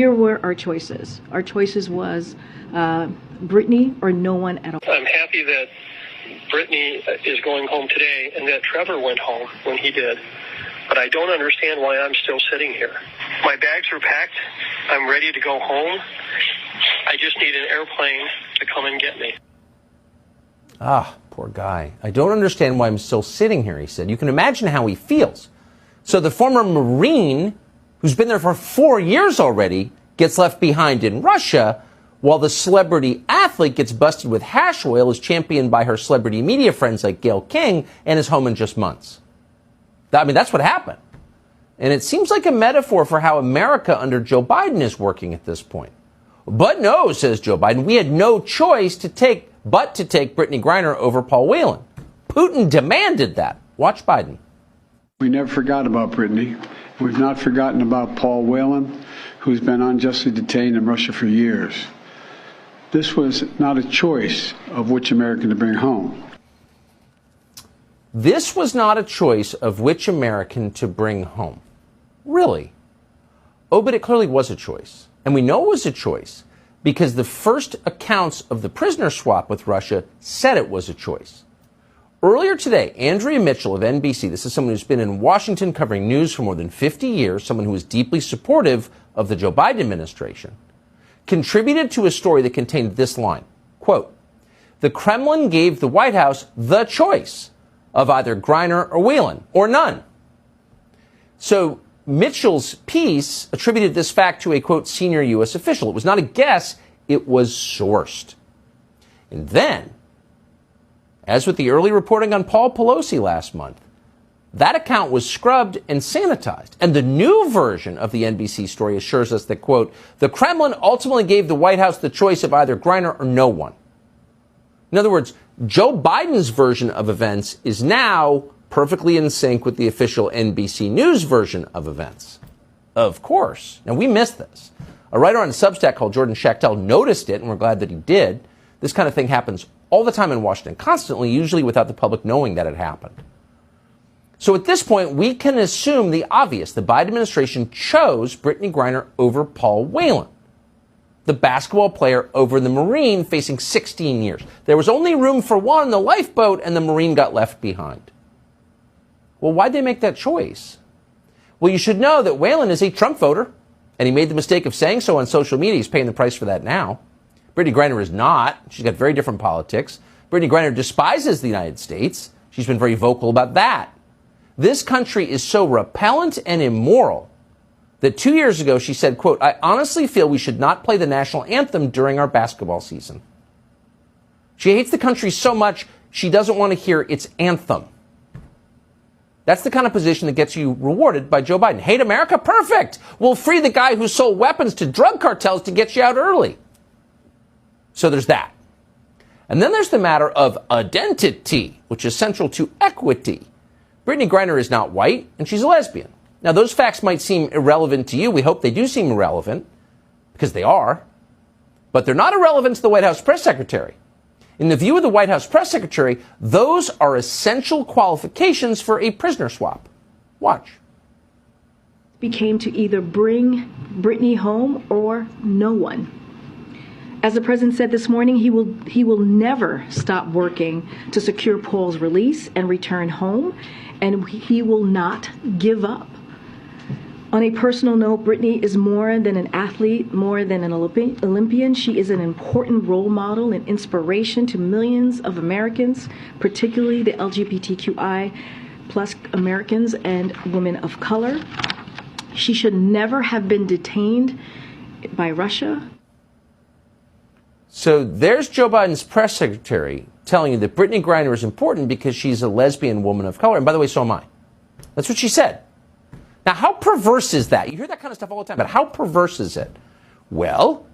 Here were our choices. Our choices was Brittany or no one at all. I'm happy that Brittany is going home today and that Trevor went home when he did. But I don't understand why I'm still sitting here. My bags are packed. I'm ready to go home. I just need an airplane to come and get me. Ah, poor guy. I don't understand why I'm still sitting here, he said. You can imagine how he feels. So the former Marine, who's been there for 4 years already, gets left behind in Russia, while the celebrity athlete gets busted with hash oil, is championed by her celebrity media friends like Gayle King, and is home in just months. I mean, that's what happened. And it seems like a metaphor for how America under Joe Biden is working at this point. But no, says Joe Biden, we had no choice but to take Brittany Griner over Paul Whelan. Putin demanded that. Watch Biden. We never forgot about Brittany. We've not forgotten about Paul Whelan, who's been unjustly detained in Russia for years. This was not a choice of which American to bring home. This was not a choice of which American to bring home. Really? Oh, but it clearly was a choice. And we know it was a choice because the first accounts of the prisoner swap with Russia said it was a choice. Earlier today, Andrea Mitchell of NBC, this is someone who's been in Washington covering news for more than 50 years, someone who is deeply supportive of the Joe Biden administration, contributed to a story that contained this line, quote, "The Kremlin gave the White House the choice of either Griner or Whelan, or none." So Mitchell's piece attributed this fact to a, quote, senior U.S. official. It was not a guess, it was sourced. And then, as with the early reporting on Paul Pelosi last month, that account was scrubbed and sanitized. And the new version of the NBC story assures us that, quote, "The Kremlin ultimately gave the White House the choice of either Griner or no one." In other words, Joe Biden's version of events is now perfectly in sync with the official NBC News version of events. Of course. Now, we missed this. A writer on Substack called Jordan Schachtel noticed it, and we're glad that he did. This kind of thing happens all the time in Washington, constantly, usually without the public knowing that it happened. So at this point, we can assume the obvious. The Biden administration chose Brittany Griner over Paul Whelan, the basketball player over the Marine facing 16 years. There was only room for one in the lifeboat, and the Marine got left behind. Well, why'd they make that choice? Well, you should know that Whelan is a Trump voter, and he made the mistake of saying so on social media. He's paying the price for that now. Brittany Griner is not. She's got very different politics. Brittany Griner despises the United States. She's been very vocal about that. This country is so repellent and immoral that 2 years ago she said, quote, "I honestly feel we should not play the national anthem during our basketball season." She hates the country so much she doesn't want to hear its anthem. That's the kind of position that gets you rewarded by Joe Biden. Hate America? Perfect. We'll free the guy who sold weapons to drug cartels to get you out early. So there's that. And then there's the matter of identity, which is central to equity. Brittany Griner is not white, and she's a lesbian. Now, those facts might seem irrelevant to you. We hope they do seem irrelevant, because they are. But they're not irrelevant to the White House press secretary. In the view of the White House press secretary, those are essential qualifications for a prisoner swap. Watch. Became to either bring Brittany home or no one. As the president said this morning, he will never stop working to secure Paul's release and return home, and he will not give up. On a personal note, Brittany is more than an athlete, more than an Olympian. She is an important role model and inspiration to millions of Americans, particularly the LGBTQI plus Americans and women of color. She should never have been detained by Russia. So there's Joe Biden's press secretary telling you that Brittany Griner is important because she's a lesbian woman of color. And by the way, so am I. That's what she said. Now, how perverse is that? You hear that kind of stuff all the time, but how perverse is it? Well,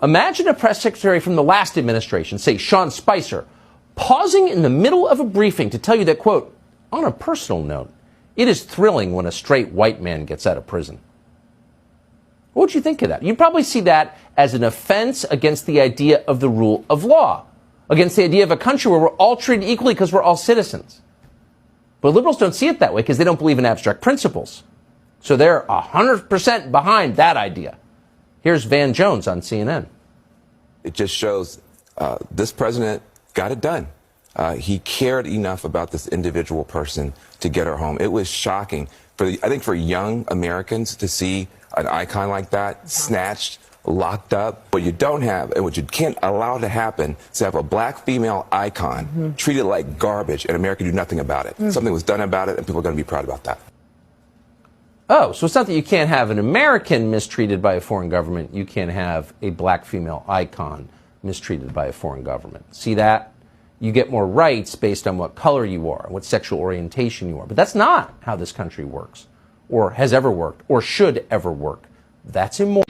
imagine a press secretary from the last administration, say Sean Spicer, pausing in the middle of a briefing to tell you that, quote, "On a personal note, it is thrilling when a straight white man gets out of prison." What would you think of that? You'd probably see that as an offense against the idea of the rule of law, against the idea of a country where we're all treated equally because we're all citizens. But liberals don't see it that way because they don't believe in abstract principles. So they're 100% behind that idea. Here's Van Jones on CNN. It just shows this president got it done. He cared enough about this individual person to get her home. It was shocking I think for young Americans to see an icon like that snatched, locked up. What you don't have, and what you can't allow to happen, is to have a black female icon treated like garbage, and America do nothing about it. Something was done about it, and people are going to be proud about that. Oh, so it's not that you can't have an American mistreated by a foreign government. You can't have a black female icon mistreated by a foreign government. See that? You get more rights based on what color you are, what sexual orientation you are. But that's not how this country works, or has ever worked, or should ever work. That's immoral.